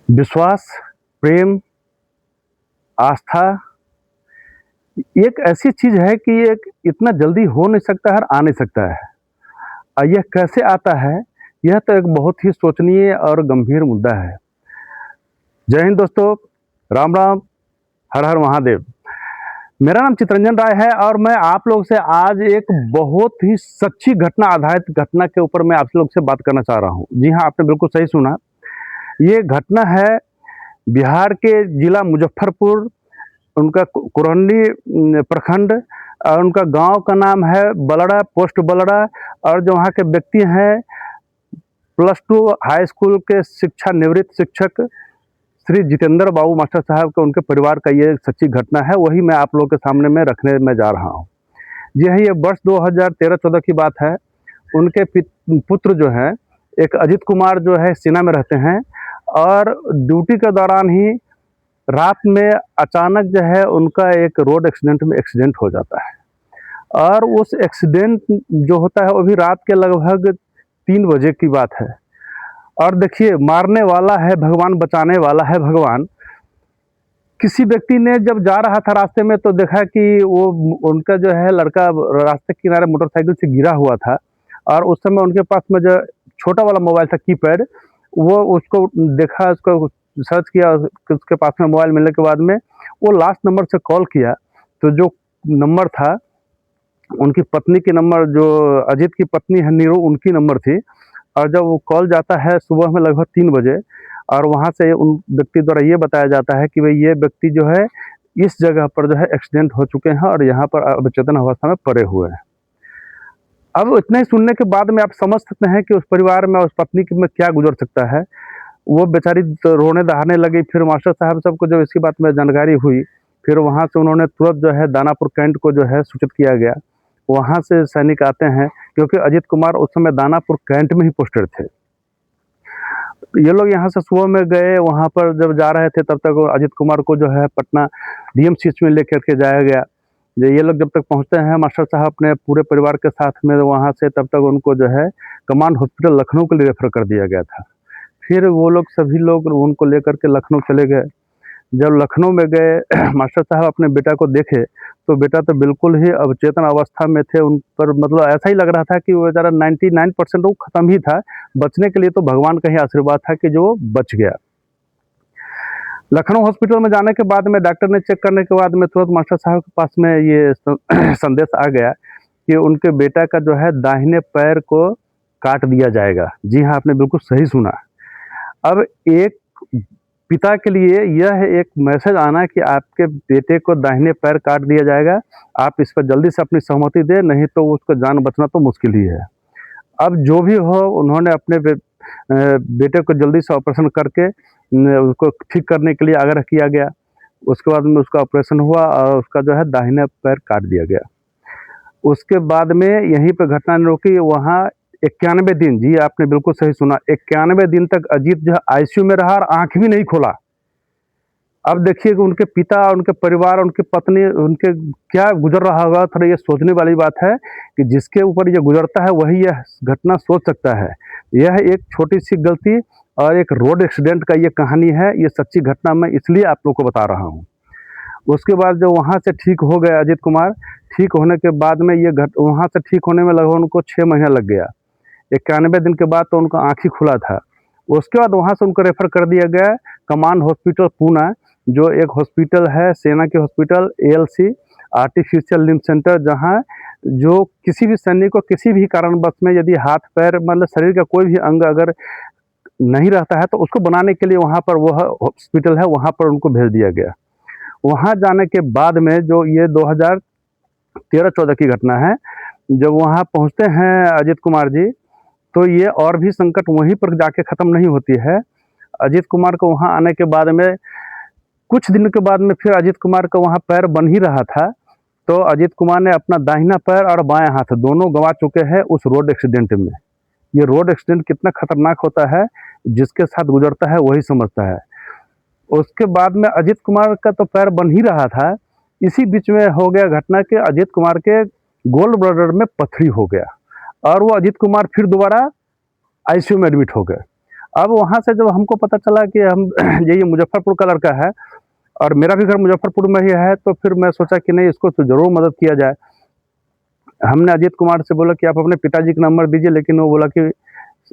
विश्वास, प्रेम, आस्था एक ऐसी चीज़ है कि एक इतना जल्दी हो नहीं सकता है और आ नहीं सकता है। यह कैसे आता है, यह तो एक बहुत ही सोचनीय और गंभीर मुद्दा है। जय हिंद दोस्तों, राम राम, हर हर महादेव। मेरा नाम चितरंजन राय है और मैं आप लोग से आज एक बहुत ही सच्ची घटना आधारित घटना के ऊपर मैं आप लोग से बात करना चाह रहा हूँ। जी हाँ, आपने बिल्कुल सही सुना। ये घटना है बिहार के जिला मुजफ्फरपुर, उनका कुरहनी प्रखंड और उनका गांव का नाम है बलड़ा, पोस्ट बलड़ा। और जो वहाँ के व्यक्ति हैं +2 हाई स्कूल के शिक्षा निवृत्त शिक्षक श्री जितेंद्र बाबू मास्टर साहब के, उनके परिवार का ये सच्ची घटना है, वही मैं आप लोगों के सामने में रखने में जा रहा हूँ। जी हाँ, ये वर्ष 2013-14 की बात है। उनके पुत्र जो है, एक अजित कुमार जो है सेना में रहते हैं और ड्यूटी के दौरान ही रात में अचानक जो है उनका एक रोड एक्सीडेंट में एक्सीडेंट हो जाता है। और उस एक्सीडेंट जो होता है वो भी रात के लगभग 3 बजे की बात है। और देखिए, मारने वाला है भगवान, बचाने वाला है भगवान। किसी व्यक्ति ने जब जा रहा था रास्ते में तो देखा कि वो उनका जो है लड़का रास्ते के किनारे मोटरसाइकिल से गिरा हुआ था। और उस समय उनके पास में जो छोटा वाला मोबाइल था कीपैड, वो उसको देखा, उसको सर्च किया, उसके पास में मोबाइल मिलने के बाद में वो लास्ट नंबर से कॉल किया। तो जो नंबर था उनकी पत्नी की नंबर, जो अजीत की पत्नी है नीरू, उनकी नंबर थी। और जब वो कॉल जाता है सुबह में लगभग 3 बजे, और वहाँ से उन व्यक्ति द्वारा ये बताया जाता है कि भाई ये व्यक्ति जो है इस जगह पर जो है एक्सीडेंट हो चुके हैं और यहाँ पर अचेतन अवस्था में पड़े हुए हैं। अब इतना ही सुनने के बाद में आप समझ सकते हैं कि उस परिवार में, उस पत्नी की में क्या गुजर सकता है। वो बेचारी तो रोने दहाने लगी। फिर मास्टर साहब सबको जब इसकी बात में जानकारी हुई, फिर वहाँ से उन्होंने तुरंत जो है दानापुर कैंट को जो है सूचित किया गया। वहाँ से सैनिक आते हैं, क्योंकि अजित कुमार उस समय दानापुर कैंट में ही पोस्टेड थे। ये लोग यहाँ से सुबह में गए, वहाँ पर जब जा रहे थे तब तक अजित कुमार को जो है पटना डीएमसीएच में लेकर के जाया गया। ये लोग जब तक पहुँचते हैं, मास्टर साहब अपने पूरे परिवार के साथ में, वहाँ से तब तक उनको जो है कमांड हॉस्पिटल लखनऊ के लिए रेफर कर दिया गया था। फिर वो लोग सभी लोग उनको लेकर के लखनऊ चले गए। जब लखनऊ में गए मास्टर साहब अपने बेटा को देखे तो बेटा तो बिल्कुल ही अवचेतन अवस्था में थे। उन पर मतलब ऐसा ही लग रहा था कि वो बेचारा 99% वो ख़त्म ही था। बचने के लिए तो भगवान का ही आशीर्वाद था कि जो बच गया। लखनऊ हॉस्पिटल में जाने के बाद में डॉक्टर ने चेक करने के बाद में तुरंत मास्टर साहब के पास में ये संदेश आ गया कि उनके बेटा का जो है दाहिने पैर को काट दिया जाएगा। जी हाँ, आपने बिल्कुल सही सुना। अब एक पिता के लिए यह एक मैसेज आना कि आपके बेटे को दाहिने पैर काट दिया जाएगा, आप इस पर जल्दी से अपनी सहमति दें, नहीं तो उसका जान बचना तो मुश्किल ही है। अब जो भी हो, उन्होंने अपने बेटे को जल्दी से ऑपरेशन करके उसको ठीक करने के लिए आग्रह किया गया। उसके बाद में उसका ऑपरेशन हुआ और उसका जो है दाहिना पैर काट दिया गया। उसके बाद में यहीं पे घटना नहीं रुकी, वहाँ 91 दिन, जी आपने बिल्कुल सही सुना, 91 दिन तक अजीत जो है आईसीयू में रहा और आँख भी नहीं खोला। अब देखिए कि उनके पिता, उनके परिवार, उनकी पत्नी, उनके क्या गुजर रहा होगा। थोड़ा ये सोचने वाली बात है कि जिसके ऊपर ये गुजरता है वही यह घटना सोच सकता है। यह एक छोटी-सी गलती और एक रोड एक्सीडेंट का ये कहानी है। ये सच्ची घटना मैं इसलिए आप लोग को बता रहा हूँ। उसके बाद जब वहाँ से ठीक हो गए अजित कुमार, ठीक होने के बाद में ये वहाँ से ठीक होने में लगभग उनको 6 महीना लग गया। 91 दिन के बाद तो उनका आँख ही खुला था। उसके बाद वहाँ से उनको रेफ़र कर दिया गया कमांड हॉस्पिटल पूना, जो एक हॉस्पिटल है सेना की hospital, ALC artificial limb centre, जहाँ जो किसी भी सैनिक को किसी भी कारणवश में यदि हाथ पैर मतलब शरीर का कोई भी अंग अगर नहीं रहता है तो उसको बनाने के लिए वहाँ पर वह हॉस्पिटल है, वहाँ पर उनको भेज दिया गया। वहाँ जाने के बाद में जो ये 2013-14 की घटना है, जब वहाँ पहुँचते हैं अजित कुमार जी, तो ये और भी संकट वहीं पर जाके ख़त्म नहीं होती है। अजित कुमार को वहाँ आने के बाद में कुछ दिन के बाद में फिर अजित कुमार का वहाँ पैर बन ही रहा था, तो अजित कुमार ने अपना दाहिना पैर और बायाँ हाथ दोनों गँवा चुके हैं उस रोड एक्सीडेंट में। ये रोड एक्सीडेंट कितना खतरनाक होता है, जिसके साथ गुजरता है वही समझता है। उसके बाद में अजित कुमार का तो पैर बन ही रहा था, इसी बीच में हो गया घटना कि अजित कुमार के गोल्ड ब्लैडर में पथरी हो गया और वो अजित कुमार फिर दोबारा आईसीयू में एडमिट हो गए। अब वहाँ से जब हमको पता चला कि हम ये मुज़फ्फ़रपुर का लड़का है और मेरा भी घर मुज़फ्फ़रपुर में ही है, तो फिर मैं सोचा कि नहीं, इसको तो ज़रूर मदद किया जाए। हमने अजीत कुमार से बोला कि आप अपने पिताजी का नंबर दीजिए, लेकिन वो बोला कि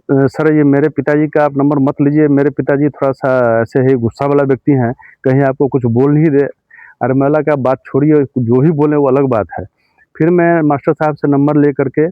सर, ये मेरे पिताजी का आप नंबर मत लीजिए, मेरे पिताजी थोड़ा-सा ऐसे ही गुस्सा वाला व्यक्ति हैं, कहीं आपको कुछ बोल नहीं दे। अरे मैंने बोला कि आप बात छोड़िए, जो ही बोले वो अलग बात है। फिर मैं मास्टर साहब से नंबर ले कर के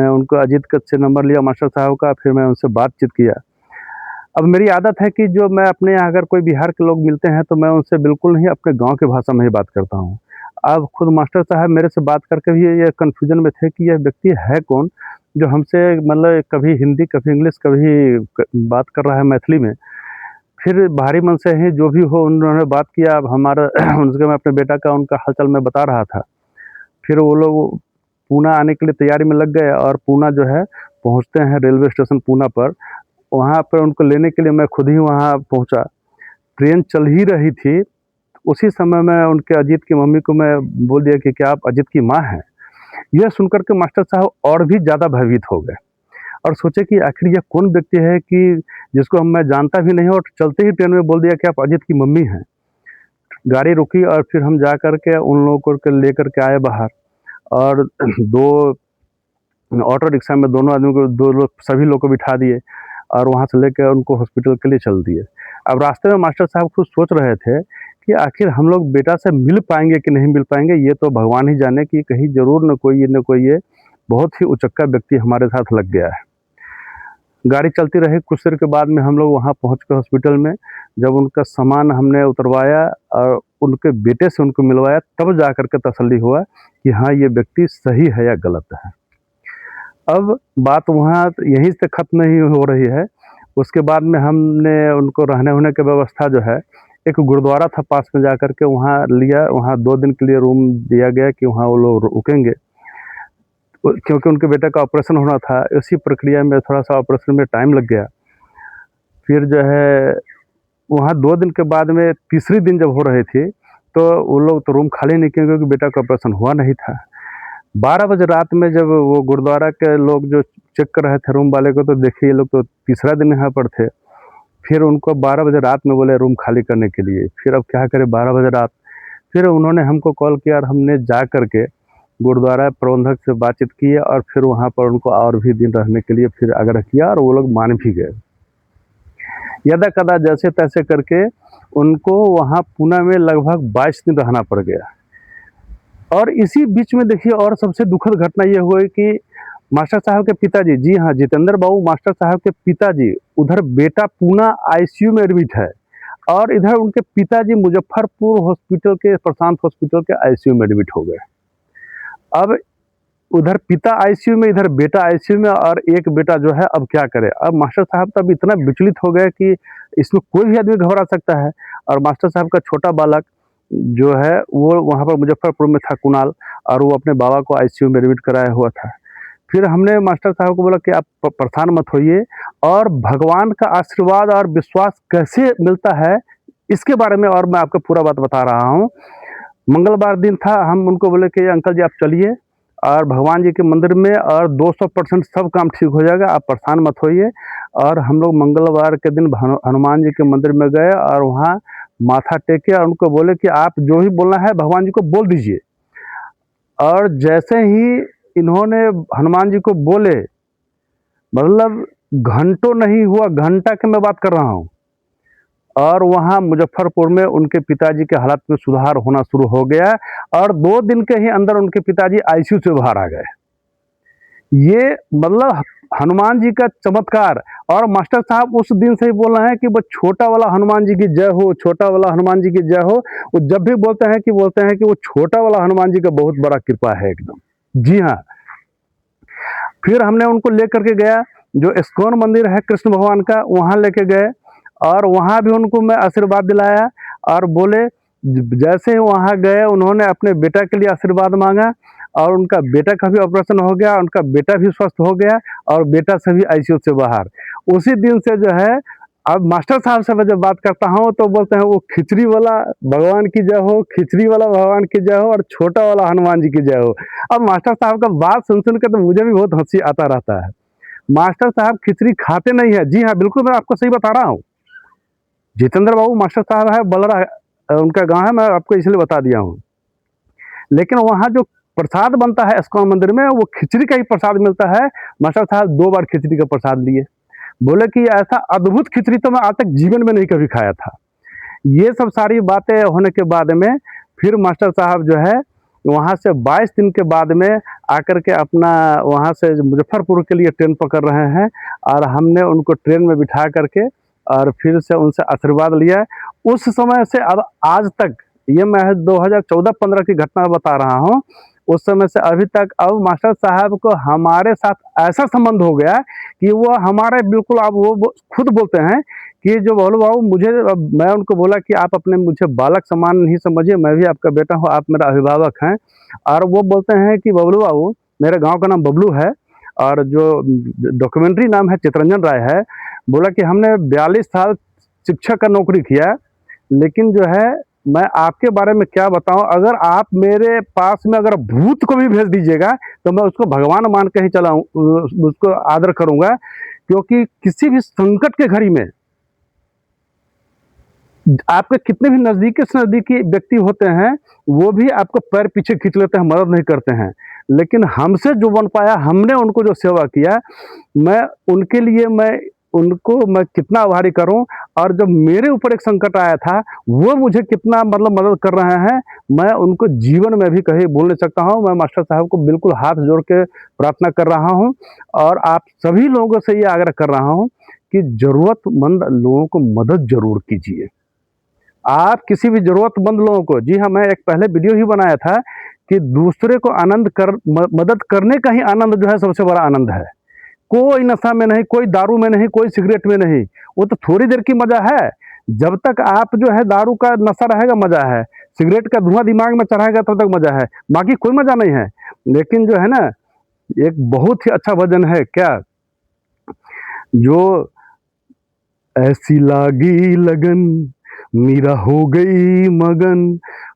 उनको अजीत क से नंबर लिया मास्टर साहब का, फिर मैं उनसे बातचीत किया। अब मेरी आदत है कि जो मैं अपने यहाँ अगर कोई बिहार के लोग मिलते हैं, तो मैं उनसे बिल्कुल नहीं अपने गाँव की भाषा में ही बात करता हूँ। अब खुद मास्टर साहब मेरे से बात करके भी ये कन्फ्यूज़न में थे कि यह व्यक्ति है कौन, जो हमसे मतलब कभी हिंदी, कभी इंग्लिश, कभी बात कर रहा है मैथिली में। फिर बाहरी मन से ही जो भी हो उन्होंने बात किया। अब हमारा उनसे मैं अपने बेटा का उनका हाल-चाल मैं बता रहा था। फिर वो लोग पूना आने के लिए तैयारी में लग गए और पूना जो है पहुँचते हैं रेलवे स्टेशन पूना पर। वहाँ पर उनको लेने के लिए मैं खुद ही वहाँ पहुँचा। ट्रेन चल ही रही थी, उसी समय मैं उनके अजीत की मम्मी को मैं बोल दिया कि क्या आप अजीत की माँ हैं? यह सुनकर के मास्टर साहब और भी ज़्यादा भयभीत हो गए और सोचे कि आखिर यह कौन व्यक्ति है कि जिसको मैं जानता भी नहीं हूँ, और चलते ही ट्रेन में बोल दिया कि आप अजीत की मम्मी हैं। गाड़ी रुकी और फिर हम जा कर के उन लोगों को लेकर के आए बाहर, और 2 ऑटो रिक्शा में दोनों आदमी को 2 लोग सभी लोग को बिठा दिए और वहाँ से लेके उनको हॉस्पिटल के लिए चल दिए। अब रास्ते में मास्टर साहब खुद सोच रहे थे कि आखिर हम लोग बेटा से मिल पाएँगे कि नहीं मिल पाएँगे, ये तो भगवान ही जाने, कि कहीं ज़रूर न कोई ये बहुत ही उचक्का व्यक्ति हमारे साथ लग गया है। गाड़ी चलती रही, कुछ देर के बाद में हम लोग वहाँ पहुँच के हॉस्पिटल में जब उनका सामान हमने उतरवाया और उनके बेटे से उनको मिलवाया, तब जा कर के तसल्ली हुआ कि हाँ, ये व्यक्ति सही है या गलत है। अब बात वहाँ यहीं से ख़त्म नहीं हो रही है। उसके बाद में हमने उनको रहने-वहने की व्यवस्था जो है, एक गुरुद्वारा था पास में, जा कर के वहाँ लिया। वहाँ 2 दिन के लिए रूम दिया गया कि वहाँ वो लोग रुकेंगे। क्योंकि उनके बेटे का ऑपरेशन होना था, इसी प्रक्रिया में थोड़ा-सा ऑपरेशन में टाइम लग गया। फिर जो है वहाँ 2 दिन के बाद में तीसरी दिन जब हो रही थी, तो वो लोग तो रूम खाली नहीं किए, क्योंकि बेटा का ऑपरेशन हुआ नहीं था। 12 बजे रात में जब वो गुरुद्वारा के लोग जो चेक कर रहे थे रूम वाले को, तो देखिए ये लोग तो तीसरा दिन यहाँ पर थे। फिर उनको 12 बजे रात में बोले रूम खाली करने के लिए। फिर अब क्या करें, 12 बजे रात। फिर उन्होंने हमको कॉल किया और हमने जा कर के गुरुद्वारा प्रबंधक से बातचीत की और फिर वहाँ पर उनको और भी दिन रहने के लिए फिर आग्रह किया और वो लोग मान भी गए। यदा-कदा जैसे-तैसे करके उनको वहाँ पूना में लगभग 22 दिन रहना पड़ गया। और इसी बीच में देखिए, और सबसे दुखद घटना ये हुई कि मास्टर साहब के पिताजी, जी हाँ, जितेंद्र बाबू मास्टर साहब के पिताजी, उधर बेटा पूना आईसीयू में एडमिट है और इधर उनके पिताजी मुज़फ्फ़रपुर हॉस्पिटल के, प्रशांत हॉस्पिटल के आईसीयू में एडमिट हो गए। अब उधर पिता आईसीयू में, इधर बेटा आईसीयू में, और एक बेटा जो है अब क्या करे? अब मास्टर साहब तो अब इतना विचलित हो गए कि इसमें कोई भी आदमी घबरा सकता है। और मास्टर साहब का छोटा बालक जो है वो वहाँ पर मुज़फ्फ़रपुर में था, कुणाल, और वो अपने बाबा को आईसीयू में एडमिट कराया हुआ था। फिर हमने मास्टर साहब को बोला कि आप परेशान मत होइए, और भगवान का आशीर्वाद और विश्वास कैसे मिलता है, इसके बारे में और मैं आपको पूरा बात बता रहा हूँ। मंगलवार दिन था, हम उनको बोले कि अंकल जी आप चलिए और भगवान जी के मंदिर में, और 200% सब काम ठीक हो जाएगा, आप परेशान मत होइए। और हम लोग मंगलवार के दिन हनुमान जी के मंदिर में गए और वहाँ माथा टेके और उनको बोले कि आप जो भी बोलना है भगवान जी को बोल दीजिए। और जैसे ही इन्होंने हनुमान जी को बोले, मतलब घंटों नहीं हुआ, घंटा की मैं बात कर रहा हूँ, और वहाँ मुज़फ्फ़रपुर में उनके पिताजी के हालत में सुधार होना शुरू हो गया और 2 दिन के ही अंदर उनके पिताजी आईसीयू से बाहर आ गए। ये मतलब हनुमान जी का चमत्कार। और मास्टर साहब उस दिन से ही बोल रहे हैं कि वो छोटा वाला हनुमान जी की जय हो, छोटा वाला हनुमान जी की जय हो। वो जब भी बोलते हैं कि वो छोटा वाला हनुमान जी का बहुत बड़ा कृपा है एकदम। जी हाँ। फिर हमने उनको लेकर के गया, जो इस्कॉन मंदिर है कृष्ण भगवान का, वहाँ लेके गए और वहाँ भी उनको मैं आशीर्वाद दिलाया और बोले, जैसे ही वहाँ गए उन्होंने अपने बेटा के लिए आशीर्वाद माँगा और उनका बेटा का भी ऑपरेशन हो गया, उनका बेटा भी स्वस्थ हो गया और बेटा से भी आईसीयू से बाहर। उसी दिन से जो है, अब मास्टर साहब से मैं जब बात करता हूँ तो बोलते हैं वो खिचड़ी वाला भगवान की जय हो, खिचड़ी वाला भगवान की जय हो और छोटा वाला हनुमान जी की जय हो। अब मास्टर साहब का बात सुन के तो मुझे भी बहुत हँसी आता रहता है। मास्टर साहब खिचड़ी खाते नहीं है। जी हाँ, बिल्कुल मैं आपको सही बता रहा हूँ। जितेंद्र बाबू मास्टर साहब है, बलरा उनका गाँव है, मैं आपको इसलिए बता दिया हूँ। लेकिन वहाँ जो प्रसाद बनता है इस्कॉन मंदिर में, वो खिचड़ी का ही प्रसाद मिलता है। मास्टर साहब 2 बार खिचड़ी का प्रसाद लिए। बोले कि ऐसा अद्भुत खिचड़ी तो मैं आज तक जीवन में नहीं कभी खाया था। ये सब सारी बातें होने के बाद में फिर मास्टर साहब जो है वहाँ से 22 दिन के बाद में आकर के अपना वहाँ से मुजफ्फरपुर के लिए ट्रेन पकड़ रहे हैं, और हमने उनको ट्रेन में बिठा करके और फिर से उनसे आशीर्वाद लिया। उस समय से अब आज तक, ये मैं 2014-15 की घटना बता रहा हूँ, उस समय से अभी तक अब मास्टर साहब को हमारे साथ ऐसा संबंध हो गया कि वो हमारे बिल्कुल, अब वो खुद बोलते हैं कि जो बबलू बाबू मुझे, मैं उनको बोला कि आप अपने मुझे बालक समान नहीं समझिए, मैं भी आपका बेटा हूँ, आप मेरा अभिभावक हैं। और वो बोलते हैं कि बबलू बाबू, मेरे गाँव का नाम बबलू है और जो डॉक्यूमेंट्री नाम है चितरंजन राय है। बोला कि हमने 42 साल शिक्षक का नौकरी किया, लेकिन जो है मैं आपके बारे में क्या बताऊँ, अगर आप मेरे पास में अगर भूत को भी भेज दीजिएगा तो मैं उसको भगवान मान के ही चलाऊँ, उसको आदर करूँगा। क्योंकि किसी भी संकट के घड़ी में आपके कितने भी नज़दीकी से नज़दीकी व्यक्ति होते हैं, वो भी आपको पैर पीछे खींच लेते हैं, मदद नहीं करते हैं। लेकिन हमसे जो बन पाया, हमने उनको जो सेवा किया, मैं उनके लिए मैं कितना आभारी करूँ। और जब मेरे ऊपर एक संकट आया था, वो मुझे कितना मतलब मदद कर रहे हैं, मैं उनको जीवन में भी कहीं भूल नहीं सकता हूँ। मैं मास्टर साहब को बिल्कुल हाथ जोड़ के प्रार्थना कर रहा हूँ, और आप सभी लोगों से ये आग्रह कर रहा हूँ कि ज़रूरतमंद लोगों को मदद ज़रूर कीजिए। आप किसी भी ज़रूरतमंद लोगों को, जी हाँ, मैं एक पहले वीडियो ही बनाया था कि दूसरे को मदद करने का ही आनंद जो है सबसे बड़ा आनंद है। कोई नशा में नहीं, कोई दारू में नहीं, कोई सिगरेट में नहीं। वो तो थोड़ी देर की मज़ा है। जब तक आप जो है दारू का नशा रहेगा मज़ा है, सिगरेट का धुआँ दिमाग में चढ़ाएगा तब तक मज़ा है, बाकी कोई मज़ा नहीं है। लेकिन जो है ना, एक बहुत ही अच्छा भजन है क्या, जो ऐसी लागी लगन मीरा हो गई मगन,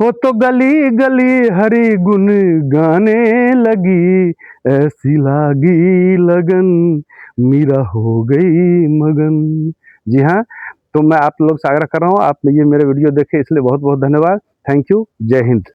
हो तो गली गली हरि गुन गाने लगी, ऐसी लागी लगन मीरा हो गई मगन। जी हाँ, तो मैं आप लोग से आग्रह कर रहा हूँ, आप ये मेरे वीडियो देखें, इसलिए बहुत बहुत धन्यवाद। Thank you. जय हिंद।